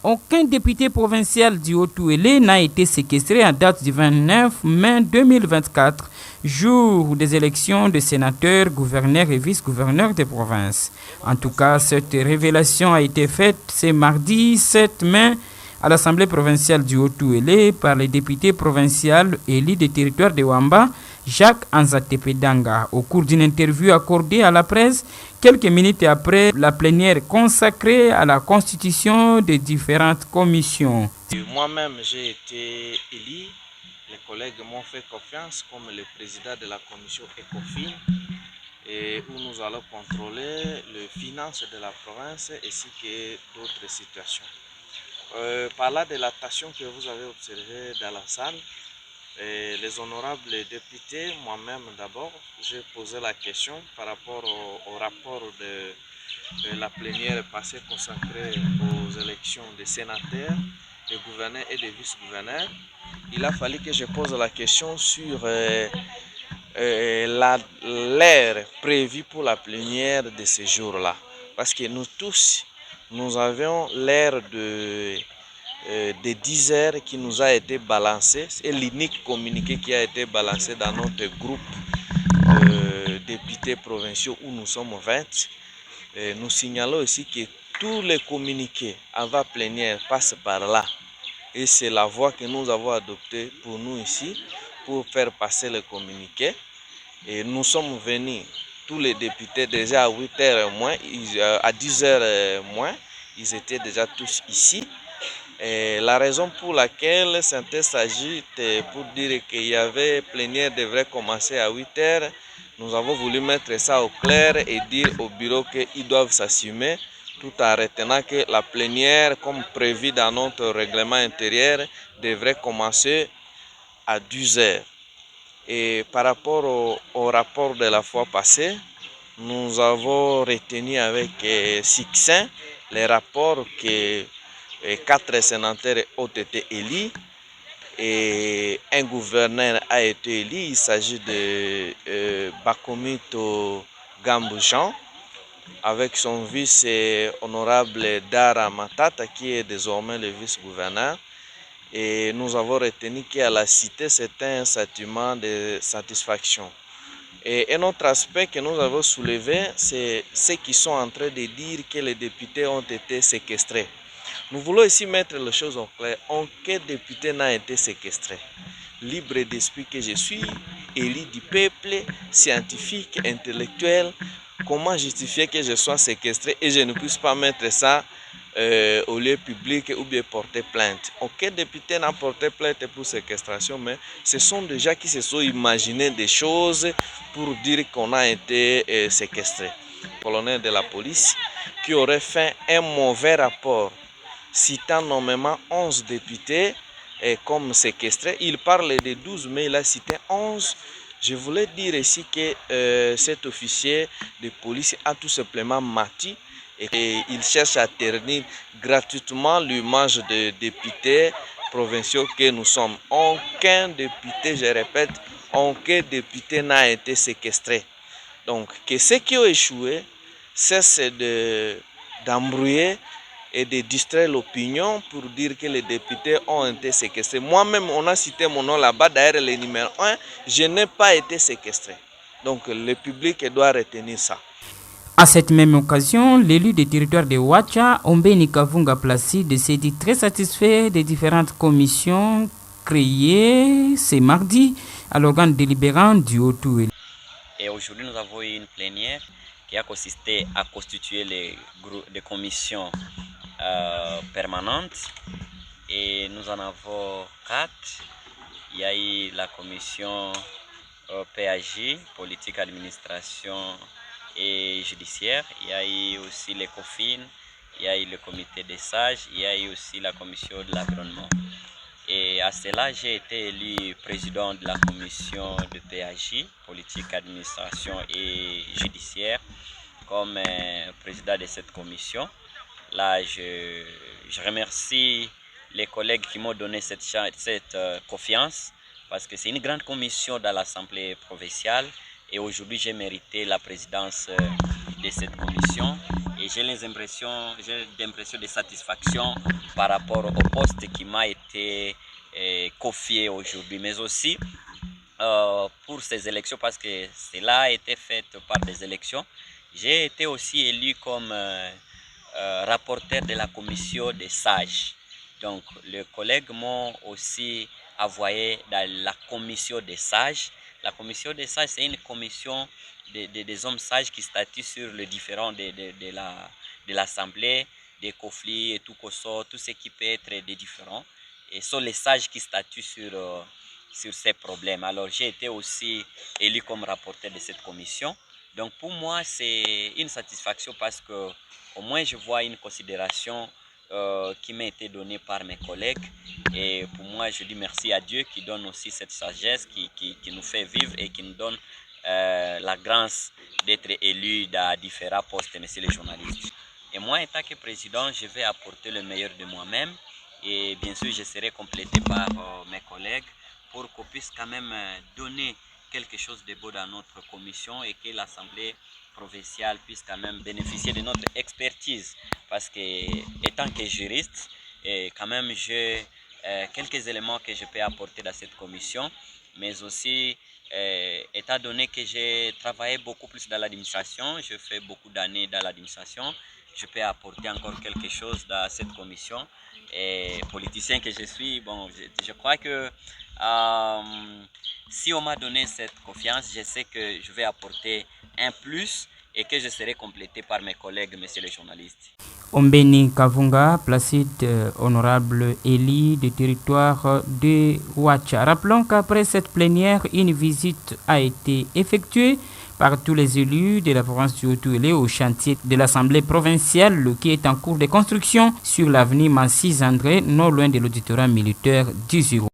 Aucun député provincial du Haut-Touélé n'a été séquestré en date du 29 mai 2024, jour des élections de sénateurs, gouverneurs et vice-gouverneurs des provinces. En tout cas, cette révélation a été faite ce mardi 7 mai à l'Assemblée provinciale du Haut-Touélé par le député provincial élu des territoires de Wamba, Jacques Anzatepedanga, au cours d'une interview accordée à la presse quelques minutes après la plénière consacrée à la constitution des différentes commissions. Moi-même, j'ai été élu. Les collègues m'ont fait confiance comme le président de la commission ECOFIN, et où nous allons contrôler les finances de la province ainsi que d'autres situations. Par la dilatation que vous avez observée dans la salle, les honorables députés, moi-même d'abord, j'ai posé la question par rapport au rapport de la plénière passée consacrée aux élections des sénateurs, des gouverneurs et des vice-gouverneurs. Il a fallu que je pose la question sur l'heure prévue pour la plénière de ce jour-là. Parce que nous tous, nous avions l'heure de 10 heures qui nous a été balancé. C'est l'unique communiqué qui a été balancé dans notre groupe députés provinciaux où nous sommes 20. Nous signalons aussi que tous les communiqués avant plénière passent par là. Et c'est la voie que nous avons adoptée pour nous ici, pour faire passer les communiqués. Et nous sommes venus, tous les députés, déjà à 8h moins, à 10h moins, ils étaient déjà tous ici. Et la raison pour laquelle synthèse s'agite pour dire qu'il y avait plénière devrait commencer à 8h, nous avons voulu mettre ça au clair et dire au bureau qu'ils doivent s'assumer tout en retenant que la plénière, comme prévu dans notre règlement intérieur, devrait commencer à 10h. Et par rapport au rapport de la fois passée, nous avons retenu avec succès les rapports que 4 sénateurs ont été élus et un gouverneur a été élu. Il s'agit de Bakomito Gamboujan avec son vice honorable Dara Matata qui est désormais le vice-gouverneur. Et nous avons retenu qu'à la cité, c'est un sentiment de satisfaction. Et un autre aspect que nous avons soulevé, c'est ceux qui sont en train de dire que les députés ont été séquestrés. Nous voulons ici mettre les choses en clair. Aucun député n'a été séquestré. Libre d'esprit que je suis, élu du peuple, scientifique, intellectuel, comment justifier que je sois séquestré et je ne puisse pas mettre ça au lieu public ou bien porter plainte. Aucun député n'a porté plainte pour séquestration, mais ce sont des gens qui se sont imaginés des choses pour dire qu'on a été séquestré. Le colonel de la police qui aurait fait un mauvais rapport citant nommément 11 députés comme séquestrés. Il parle de 12, mais il a cité 11. Je voulais dire ici que cet officier de police a tout simplement menti et il cherche à ternir gratuitement l'image des députés provinciaux que nous sommes. Aucun député, je répète, aucun député n'a été séquestré. Donc, que ceux qui ont échoué cessent d'embrouiller et de distraire l'opinion pour dire que les députés ont été séquestrés. Moi-même, on a cité mon nom là-bas, d'ailleurs le numéro 1, je n'ai pas été séquestré. Donc le public doit retenir ça. À cette même occasion, l'élu des territoires de Ouacha, Ombeni Kavunga Placide, s'est dit très satisfait des différentes commissions créées ce mardi à l'organe délibérant du Haut-Touélé. Et aujourd'hui, nous avons eu une plénière qui a consisté à constituer des commissions permanentes. Et nous en avons 4. Il y a eu la commission PAJ, politique, administration et judiciaire. Il y a eu aussi l'ECOFIN, il y a eu le comité des sages, il y a eu aussi la commission de l'environnement. Et à cela, j'ai été élu président de la commission de PAJ, politique, administration et judiciaire, comme président de cette commission. Là, je remercie les collègues qui m'ont donné cette confiance parce que c'est une grande commission dans l'Assemblée provinciale et aujourd'hui j'ai mérité la présidence de cette commission et j'ai l'impression de satisfaction par rapport au poste qui m'a été confié aujourd'hui, mais aussi pour ces élections, parce que cela a été fait par des élections. J'ai été aussi élu comme rapporteur de la commission des sages. Donc, les collègues m'ont aussi envoyé dans la commission des sages. La commission des sages, c'est une commission des hommes sages qui statuent sur les différends de l'Assemblée, des conflits et tout ce qui peut être des différends. Et ce sont les sages qui statuent sur ces problèmes. Alors, j'ai été aussi élu comme rapporteur de cette commission. Donc, pour moi, c'est une satisfaction parce que au moins je vois une considération qui m'a été donnée par mes collègues. Et pour moi, je dis merci à Dieu qui donne aussi cette sagesse, qui nous fait vivre et qui nous donne la grâce d'être élu dans différents postes, messieurs les journalistes. Et moi, en tant que président, je vais apporter le meilleur de moi-même. Et bien sûr, je serai complété par mes collègues pour qu'on puisse quand même donner quelque chose de beau dans notre commission et que l'Assemblée provinciale puisse quand même bénéficier de notre expertise. Parce que, étant que juriste, quand même, j'ai quelques éléments que je peux apporter dans cette commission, mais aussi, étant donné que j'ai travaillé beaucoup plus dans l'administration, je fais beaucoup d'années dans l'administration, je peux apporter encore quelque chose dans cette commission. Et politicien que je suis, bon, je crois que si on m'a donné cette confiance, je sais que je vais apporter un plus et que je serai complété par mes collègues, messieurs les journalistes. Ombeni Kavunga, Placide, honorable élu du territoire de Ouacha. Rappelons qu'après cette plénière, une visite a été effectuée par tous les élus de la province du Haut-Uélé au chantier de l'Assemblée provinciale qui est en cours de construction sur l'avenue Massis André, non loin de l'auditorat militaire du Zéro.